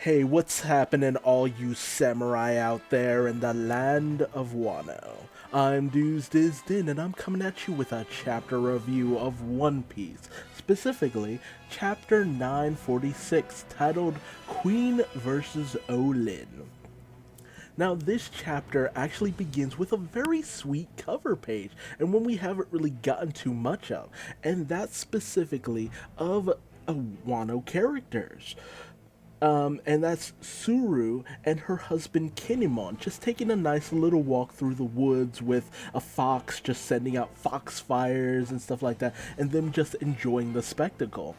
Hey, what's happening, all you samurai out there in the land of Wano? I'm Duuz-Diz-Din, and I'm coming at you with a chapter review of One Piece, specifically Chapter 946, titled Queen vs. O-Lin. Now, this chapter actually begins with a very sweet cover page, and one we haven't really gotten too much of, and that's specifically of Wano characters. And that's Suru and her husband Kinemon just taking a nice little walk through the woods with a fox just sending out foxfires and stuff like that, and them just enjoying the spectacle,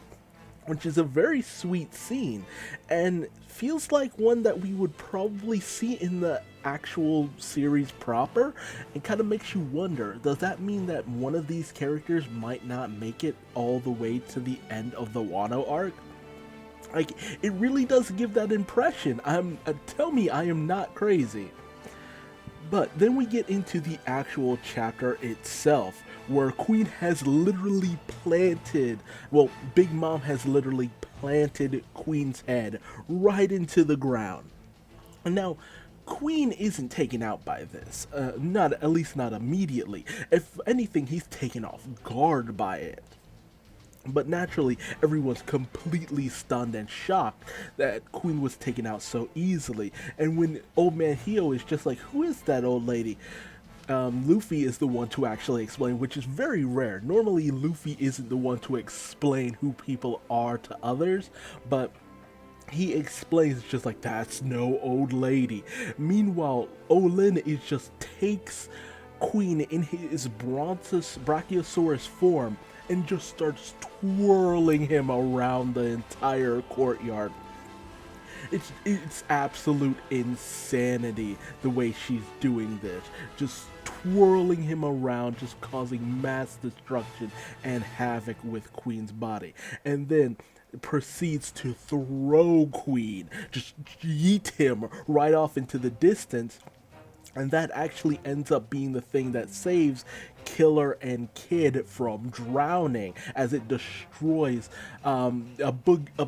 which is a very sweet scene and feels like one that we would probably see in the actual series proper, and kind of makes you wonder, does that mean that one of these characters might not make it all the way to the end of the Wano arc? Like, it really does give that impression. Tell me I am not crazy. But then we get into the actual chapter itself, where Queen has literally planted, well, Big Mom has literally planted Queen's head right into the ground. And now, Queen isn't taken out by this, not at least not immediately. If anything, he's taken off guard by it. But naturally, everyone's completely stunned and shocked that Queen was taken out so easily. And when Old Man Hio is just like, who is that old lady? Luffy is the one to actually explain, which is very rare. Normally, Luffy isn't the one to explain who people are to others, but he explains just like, that's no old lady. Meanwhile, O-Lin is just takes Queen in his Brachiosaurus form and just starts twirling him around the entire courtyard. It's absolute insanity the way she's doing this. Just twirling him around, just causing mass destruction and havoc with Queen's body. And then proceeds to throw Queen, just yeet him right off into the distance. And that actually ends up being the thing that saves Killer and Kid from drowning, as it destroys a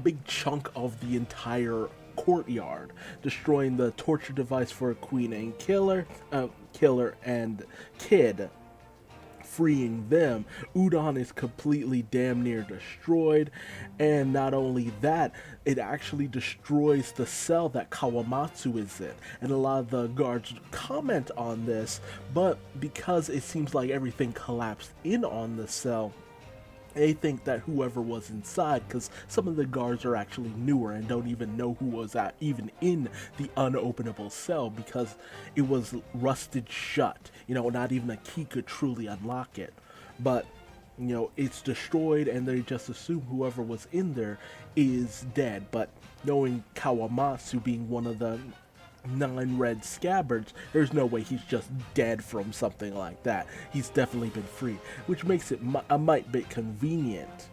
big chunk of the entire courtyard, destroying the torture device for Queen and Killer and Kid, freeing them. Udon is completely damn near destroyed, and not only that, it actually destroys the cell that Kawamatsu is in. And a lot of the guards comment on this, but because it seems like everything collapsed in on the cell, they think that whoever was inside, because some of the guards are actually newer and don't even know who was even in the unopenable cell, because it was rusted shut. Not even a key could truly unlock it. But it's destroyed, and they just assume whoever was in there is dead. But knowing Kawamatsu being one of the 9 red scabbards, there's no way he's just dead from something like that. He's definitely been freed, which makes it a mite bit convenient.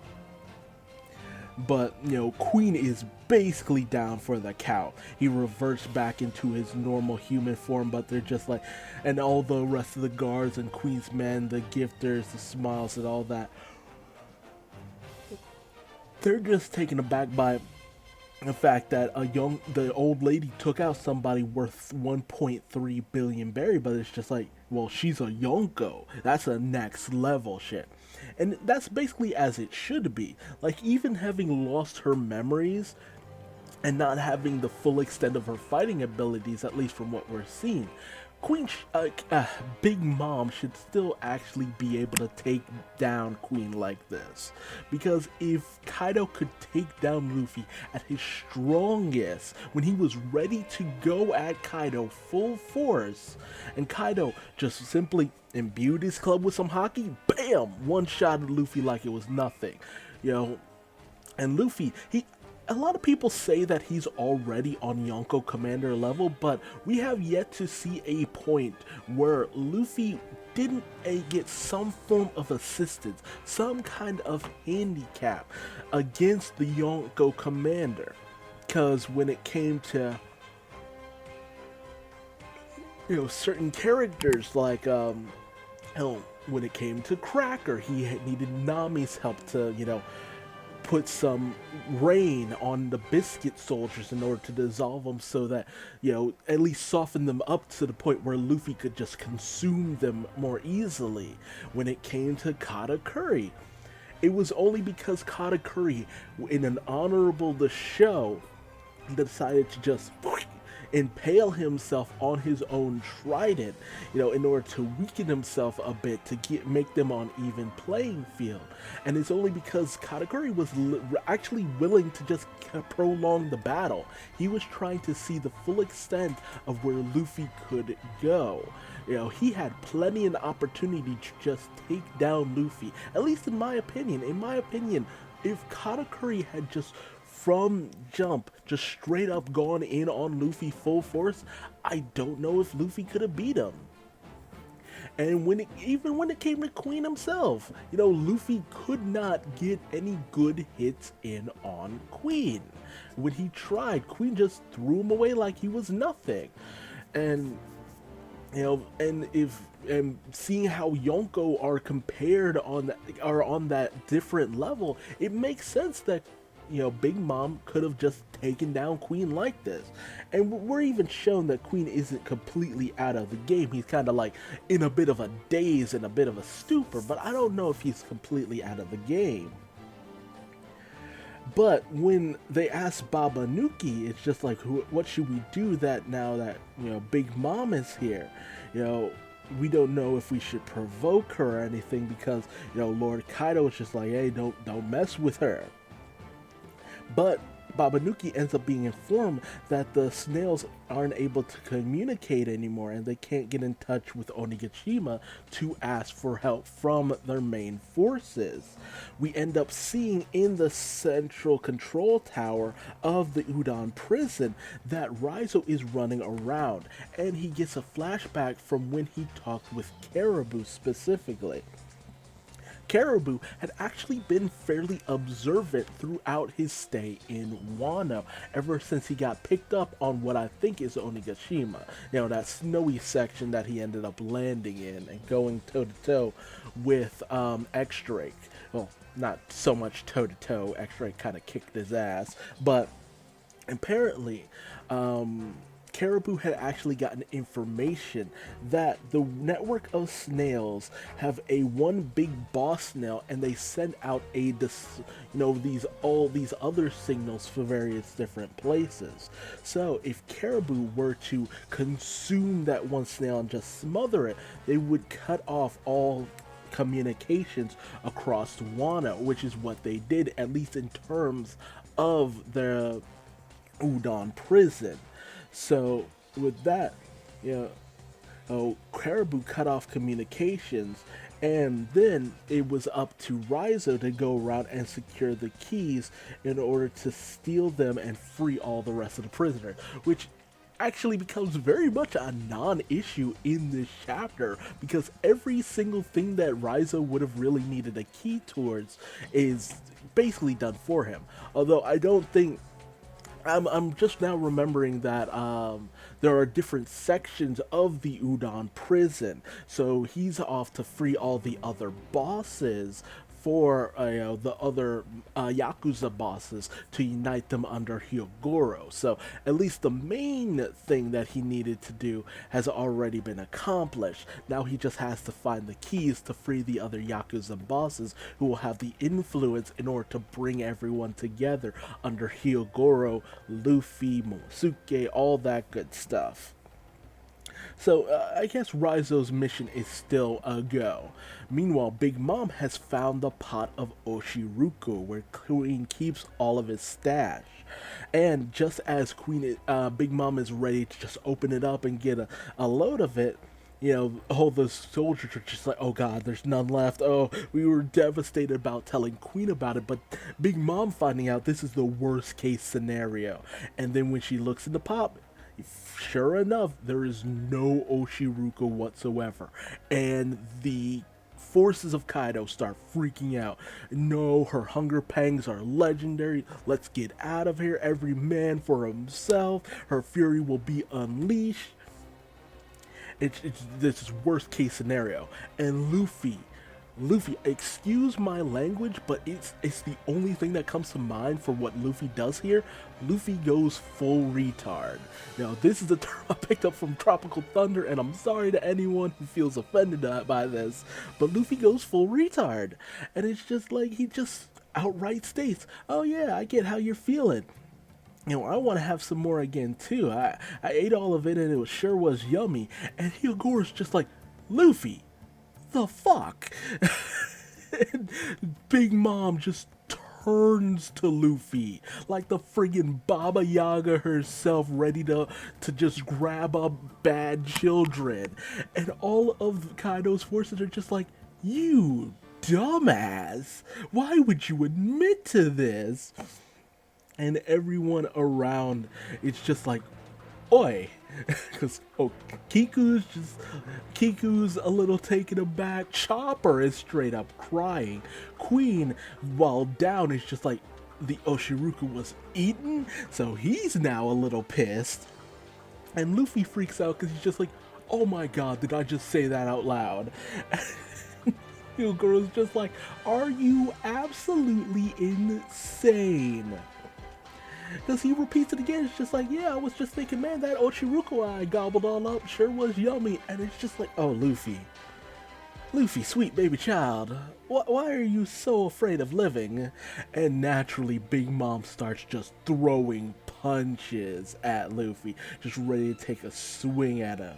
But, Queen is basically down for the count. He reverts back into his normal human form, but they're just like, and all the rest of the guards and Queen's men, the gifters, the smiles, and all that, they're just taken aback by the fact that the old lady took out somebody worth 1.3 billion berry, but it's just like, well, she's a Yonko. That's a next level shit. And that's basically as it should be. Like, even having lost her memories and not having the full extent of her fighting abilities, at least from what we're seeing, Big Mom should still actually be able to take down Queen like this. Because if Kaido could take down Luffy at his strongest, when he was ready to go at Kaido full force, and Kaido just simply imbued his club with some haki, bam! One-shotted Luffy like it was nothing. And Luffy, a lot of people say that he's already on Yonko Commander level, but we have yet to see a point where Luffy didn't get some form of assistance, some kind of handicap against the Yonko Commander. Because when it came to certain characters, like when it came to Cracker, he needed Nami's help to put some rain on the biscuit soldiers in order to dissolve them so that, at least soften them up to the point where Luffy could just consume them more easily. When it came to Katakuri, it was only because Katakuri, in an honorable the show, decided to just impale himself on his own trident, in order to weaken himself a bit to make them on even playing field. And it's only because Katakuri was actually willing to just prolong the battle. He was trying to see the full extent of where Luffy could go. He had plenty of opportunity to just take down Luffy, at least in my opinion. In my opinion, if Katakuri had just from jump just straight up gone in on Luffy full force, I don't know if Luffy could have beat him. And even when it came to Queen himself, Luffy could not get any good hits in on Queen. When he tried, Queen just threw him away like he was nothing. And and seeing how Yonko are compared on that different level, it makes sense that Big Mom could have just taken down Queen like this. And we're even shown that Queen isn't completely out of the game. He's kind of like in a bit of a daze and a bit of a stupor, but I don't know if he's completely out of the game. But when they ask Babanuki, it's just like, what should we do that now that, Big Mom is here? We don't know if we should provoke her or anything because, Lord Kaido is just like, hey, don't mess with her. But Babanuki ends up being informed that the snails aren't able to communicate anymore and they can't get in touch with Onigashima to ask for help from their main forces. We end up seeing in the central control tower of the Udon prison that Raizo is running around, and he gets a flashback from when he talked with Caribou specifically. Caribou had actually been fairly observant throughout his stay in Wano, ever since he got picked up on what I think is Onigashima, that snowy section that he ended up landing in and going toe-to-toe with X-Drake. Well, not so much toe-to-toe, X-Drake kind of kicked his ass, but apparently, Caribou had actually gotten information that the network of snails have one big boss snail, and they send out all these other signals for various different places. So if Caribou were to consume that one snail and just smother it, they would cut off all communications across Wano, which is what they did, at least in terms of the Udon prison. So with that, Caribou cut off communications, and then it was up to Raizo to go around and secure the keys in order to steal them and free all the rest of the prisoners, which actually becomes very much a non-issue in this chapter, because every single thing that Raizo would have really needed a key towards is basically done for him. Although I don't think I'm just now remembering that there are different sections of the Udon prison, so he's off to free all the other bosses for the other Yakuza bosses to unite them under Hyogoro. So at least the main thing that he needed to do has already been accomplished. Now he just has to find the keys to free the other Yakuza bosses who will have the influence in order to bring everyone together under Hyogoro, Luffy, Momosuke, all that good stuff. So, I guess Raizo's mission is still a go. Meanwhile, Big Mom has found the pot of Oshiruko, where Queen keeps all of his stash. And just as Big Mom is ready to just open it up and get a load of it, all the soldiers are just like, oh god, there's none left. Oh, we were devastated about telling Queen about it, but Big Mom finding out this is the worst case scenario. And then when she looks in the pot, sure enough, there is no Oshiruko whatsoever. And the forces of Kaido start freaking out. No, her hunger pangs are legendary. Let's get out of here. Every man for himself. Her fury will be unleashed. This is worst case scenario. And Luffy, Luffy, excuse my language, but it's the only thing that comes to mind for what Luffy does here. Luffy goes full retard. Now, this is a term I picked up from Tropical Thunder, and I'm sorry to anyone who feels offended by this, but Luffy goes full retard. And it's just like, he just outright states, oh yeah, I get how you're feeling. You know, I want to have some more again too. I ate all of it and it sure was yummy. And Hyogoro's just like, Luffy, the fuck? And Big Mom just turns to Luffy like the friggin' Baba Yaga herself, ready to just grab up bad children. And all of Kaido's forces are just like, you dumbass, why would you admit to this? And everyone around, it's just like, oi, because Kiku's a little taken aback. Chopper is straight up crying. Queen, while down, is just like, the Oshiruku was eaten, so he's now a little pissed. And Luffy freaks out because he's just like, oh my god, did I just say that out loud? Hyogoro's just like, are you absolutely insane? Because he repeats it again. It's just like, yeah, I was just thinking, man, that Ochiruko I gobbled all up sure was yummy. And it's just like, oh, Luffy, sweet baby child, why are you so afraid of living? And naturally, Big Mom starts just throwing punches at Luffy, just ready to take a swing at him.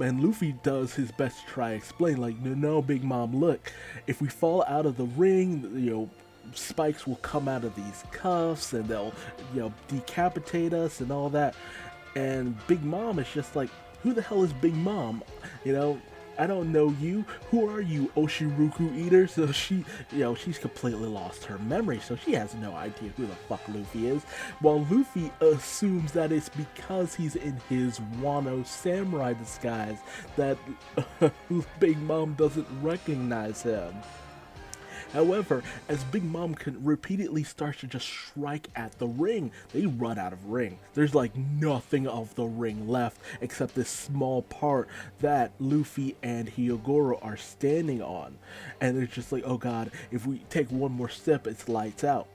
And Luffy does his best to try to explain, like, no, Big Mom, look, if we fall out of the ring, you know, spikes will come out of these cuffs and they'll, you know, decapitate us and all that. And Big Mom is just like, who the hell is Big Mom? You know, I don't know you. Who are you, Oshiruku eater? So she, you know, she's completely lost her memory, so she has no idea who the fuck Luffy is. While Luffy assumes that it's because he's in his Wano samurai disguise that Big Mom doesn't recognize him. However, as Big Mom repeatedly starts to just strike at the ring, they run out of ring. There's like nothing of the ring left except this small part that Luffy and Hyogoro are standing on. And they're just like, oh god, if we take one more step, it's lights out.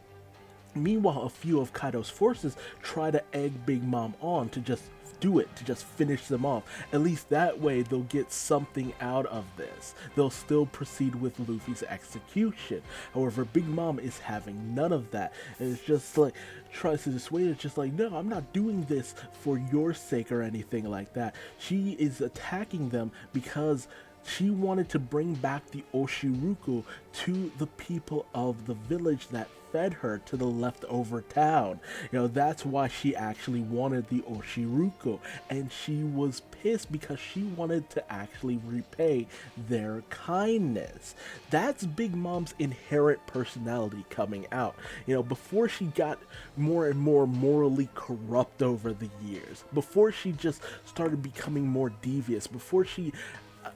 Meanwhile, a few of Kaido's forces try to egg Big Mom on to just do it, to just finish them off. At least that way they'll get something out of this. They'll still proceed with Luffy's execution. However, Big Mom is having none of that, and it's just like, tries to dissuade it. It's just like, no, I'm not doing this for your sake or anything like that. She is attacking them because she wanted to bring back the Oshiruku to the people of the village that fed her to the leftover town. You know, that's why she actually wanted the Oshiruku, and she was pissed because she wanted to actually repay their kindness. That's Big Mom's inherent personality coming out. You know, before she got more and more morally corrupt over the years, before she just started becoming more devious, before she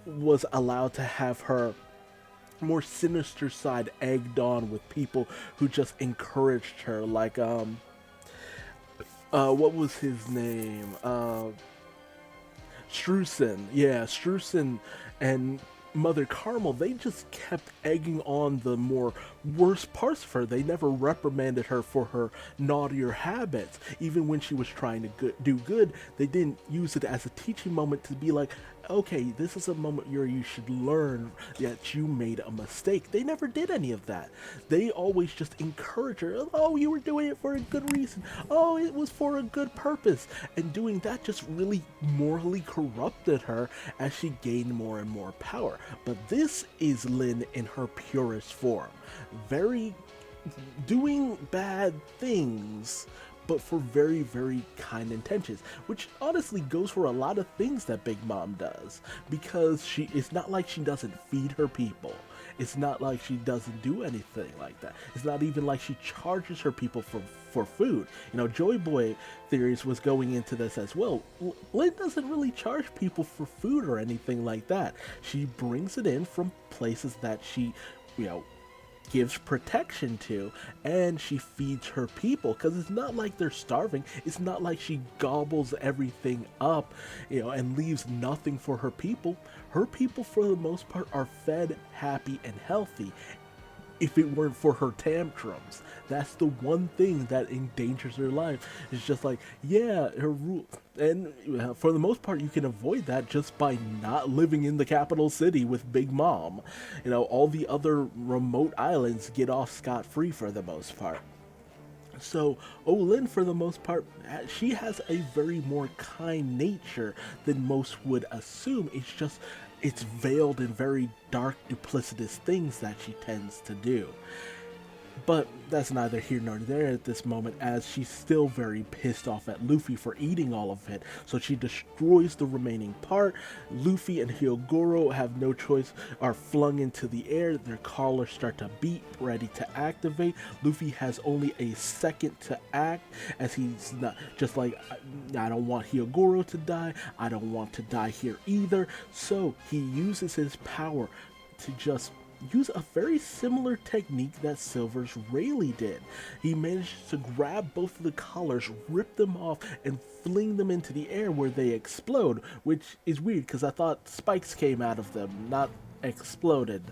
was allowed to have her more sinister side egged on with people who just encouraged her, like what was his name, Streusen. Yeah, Streusen and Mother Carmel, they just kept egging on the more worst parts of her. They never reprimanded her for her naughtier habits. Even when she was trying to do good, they didn't use it as a teaching moment to be like, okay, this is a moment where you should learn that you made a mistake. They never did any of that. They always just encouraged her. Oh, you were doing it for a good reason. Oh, it was for a good purpose. And doing that just really morally corrupted her as she gained more and more power. But this is Lin in her purest form. Doing bad things, but for very, very kind intentions, which honestly goes for a lot of things that Big Mom does, because it's not like she doesn't feed her people. It's not like she doesn't do anything like that. It's not even like she charges her people for food. You know, Joy Boy Theories was going into this as well. Lin doesn't really charge people for food or anything like that. She brings it in from places that she, you know, gives protection to, and she feeds her people, because it's not like they're starving. It's not like she gobbles everything up, and leaves nothing for her people. Her people, for the most part, are fed, happy, and healthy. If it weren't for her tantrums, that's the one thing that endangers her life. It's just like, yeah, her rule, and for the most part, you can avoid that just by not living in the capital city with Big Mom. All the other remote islands get off scot-free for the most part. So O-Lin, for the most part, she has a very more kind nature than most would assume. It's veiled in very dark, duplicitous things that she tends to do. But that's neither here nor there at this moment, as she's still very pissed off at Luffy for eating all of it, so she destroys the remaining part. Luffy and Hyogoro have no choice, are flung into the air, their collars start to beat, ready to activate. Luffy has only a second to act, as he's not just like, I don't want Hyogoro to die, I don't want to die here either, so he uses his power to just use a very similar technique that Silver's Rayleigh did. He managed to grab both of the collars, rip them off, and fling them into the air where they explode, which is weird because I thought spikes came out of them, not exploded.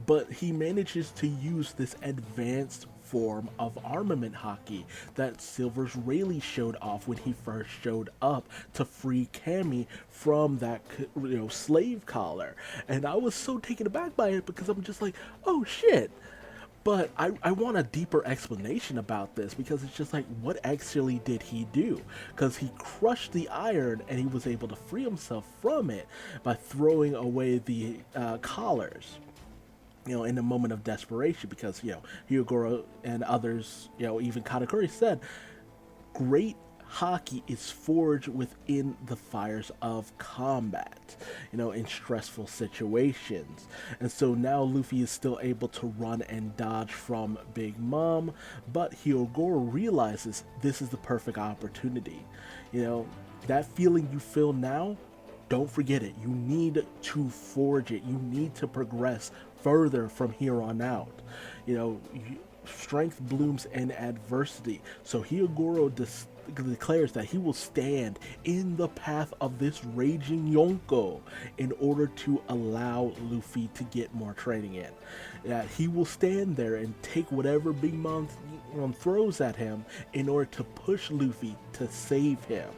But he manages to use this advanced form of armament hockey that Silver's Rayleigh showed off when he first showed up to free Cammy from that slave collar, and I was so taken aback by it because I'm just like, oh shit. But I want a deeper explanation about this, because it's just like, what actually did he do? Because he crushed the iron and he was able to free himself from it by throwing away the collars, in a moment of desperation, because, Hyogoro and others, even Katakuri said, great hockey is forged within the fires of combat, in stressful situations. And so now Luffy is still able to run and dodge from Big Mom, but Hyogoro realizes this is the perfect opportunity. That feeling you feel now, don't forget it. You need to forge it. You need to progress further from here on out. Strength blooms in adversity. So Hyogoro declares that he will stand in the path of this raging Yonko in order to allow Luffy to get more training in. That he will stand there and take whatever Big Mom throws at him in order to push Luffy to save him.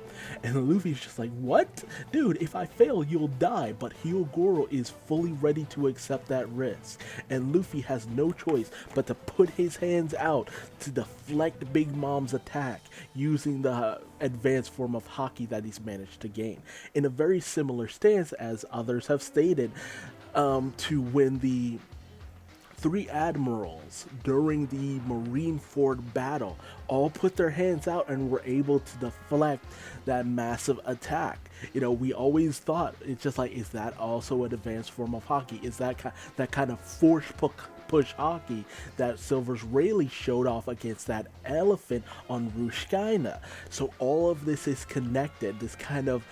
And Luffy's just like, what? Dude, if I fail, you'll die. But Hyogoro is fully ready to accept that risk. And Luffy has no choice but to put his hands out to deflect Big Mom's attack using the advanced form of haki that he's managed to gain. In a very similar stance, as others have stated, to when the three admirals during the Marineford battle all put their hands out and were able to deflect that massive attack. We always thought, it's just like, is that also an advanced form of haki? Is that kind of force push hockey that Silver's Rayleigh showed off against that elephant on Rushkaina? So all of this is connected, this kind of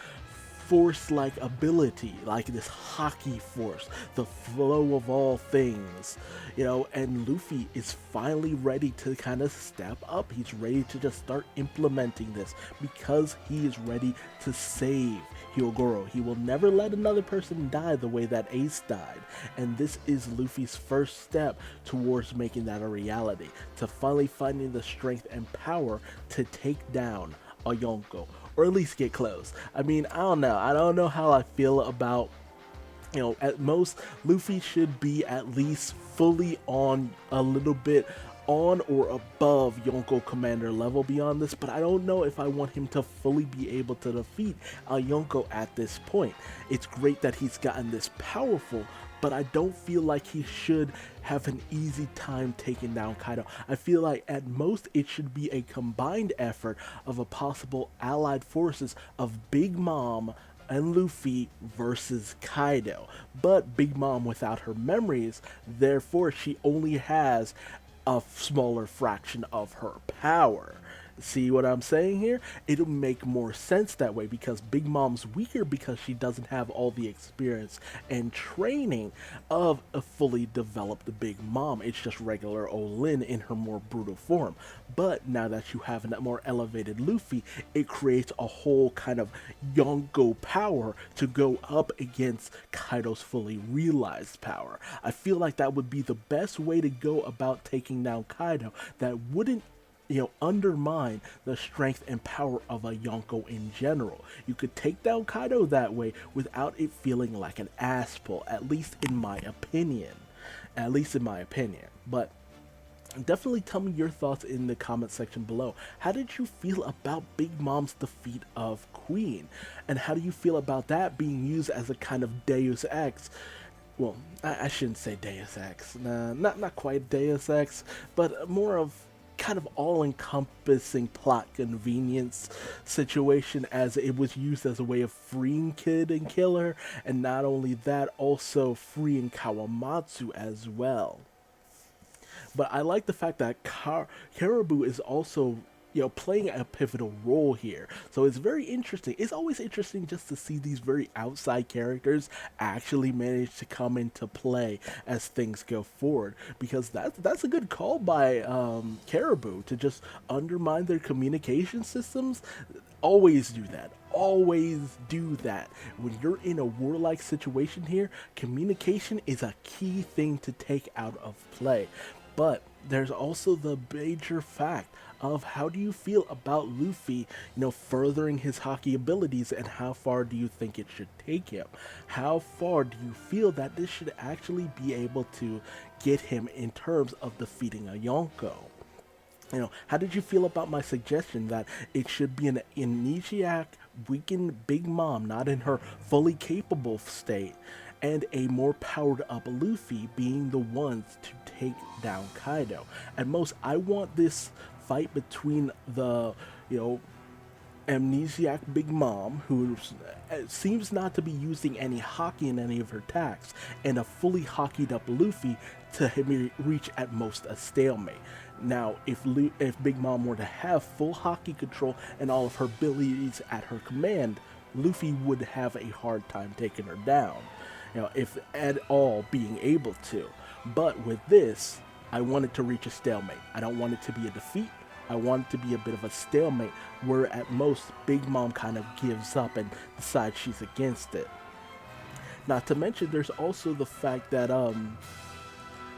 force-like ability, like this hockey force, the flow of all things, and Luffy is finally ready to kind of step up. He's ready to just start implementing this because he is ready to save Hyogoro. He will never let another person die the way that Ace died, and this is Luffy's first step towards making that a reality, to finally finding the strength and power to take down a Yonko, or at least get close. I mean, I don't know how I feel about, at most, Luffy should be at least fully on, a little bit on or above Yonko Commander level beyond this, but I don't know if I want him to fully be able to defeat a Yonko at this point. It's great that he's gotten this powerful, but I don't feel like he should have an easy time taking down Kaido. I feel like at most it should be a combined effort of a possible allied forces of Big Mom and Luffy versus Kaido. But Big Mom without her memories, therefore she only has a smaller fraction of her power. See what I'm saying here? It'll make more sense that way because Big Mom's weaker because she doesn't have all the experience and training of a fully developed Big Mom. It's just regular O-Lin in her more brutal form. But now that you have a more elevated Luffy, it creates a whole kind of Yonko power to go up against Kaido's fully realized power. I feel like that would be the best way to go about taking down Kaido that wouldn't undermine the strength and power of a Yonko in general. You could take down Kaido that way without it feeling like an ass pull, at least in my opinion. At least in my opinion. But definitely tell me your thoughts in the comment section below. How did you feel about Big Mom's defeat of Queen? And how do you feel about that being used as a kind of Deus Ex? Well, I shouldn't say Deus Ex. Nah, not quite Deus Ex, but more of kind of all-encompassing plot convenience situation, as it was used as a way of freeing Kid and Killer, and not only that, also freeing Kawamatsu as well. But I like the fact that Caribou is also playing a pivotal role here. So it's very interesting. It's always interesting just to see these very outside characters actually manage to come into play as things go forward, because that's a good call by Caribou to just undermine their communication systems. Always do that. Always do that. When you're in a warlike situation here, communication is a key thing to take out of play. But there's also the major fact of how do you feel about Luffy, furthering his hockey abilities, and how far do you think it should take him? How far do you feel that this should actually be able to get him in terms of defeating a Yonko? How did you feel about my suggestion that it should be an amnesiac, weakened Big Mom, not in her fully capable state, and a more powered up Luffy being the ones to take down Kaido? At most, I want this fight between the, amnesiac Big Mom, who seems not to be using any hockey in any of her attacks, and a fully hockeyed up Luffy to reach at most a stalemate. Now, if Big Mom were to have full hockey control and all of her abilities at her command, Luffy would have a hard time taking her down, if at all being able to. But with this, I want it to reach a stalemate. I don't want it to be a defeat. I want it to be a bit of a stalemate where at most Big Mom kind of gives up and decides she's against it. Not to mention, there's also the fact that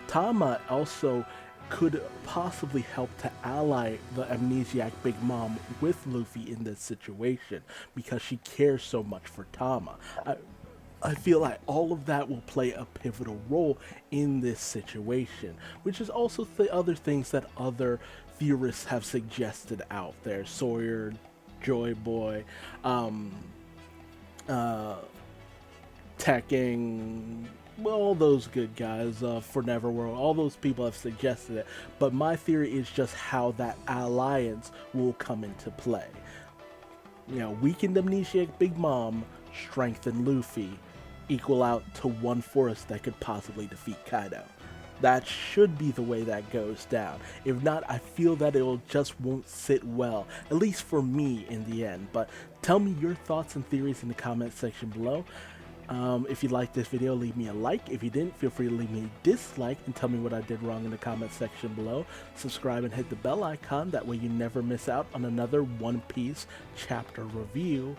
Tama also could possibly help to ally the amnesiac Big Mom with Luffy in this situation because she cares so much for Tama. I feel like all of that will play a pivotal role in this situation, which is also the other things that other theorists have suggested out there. Sawyer, Joy Boy, Tekking, all those good guys for Neverworld, all those people have suggested it. But my theory is just how that alliance will come into play. Weakened amnesiac Big Mom, strengthen Luffy, equal out to one force that could possibly defeat Kaido. That should be the way that goes down. If not, I feel that won't sit well, at least for me in the end. But tell me your thoughts and theories in the comment section below. If you liked this video, leave me a like. If you didn't, feel free to leave me a dislike and tell me what I did wrong in the comment section below. Subscribe and hit the bell icon, that way you never miss out on another One Piece chapter review.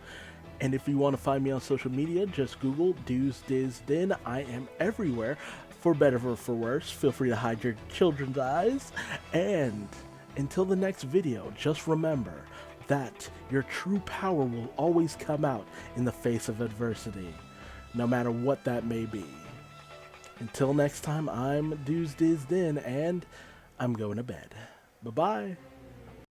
And if you want to find me on social media, just Google Duuz-Diz-Din. I am everywhere. For better or for worse, feel free to hide your children's eyes. And until the next video, just remember that your true power will always come out in the face of adversity, no matter what that may be. Until next time, I'm Duuz-Diz-Din, and I'm going to bed. Bye-bye.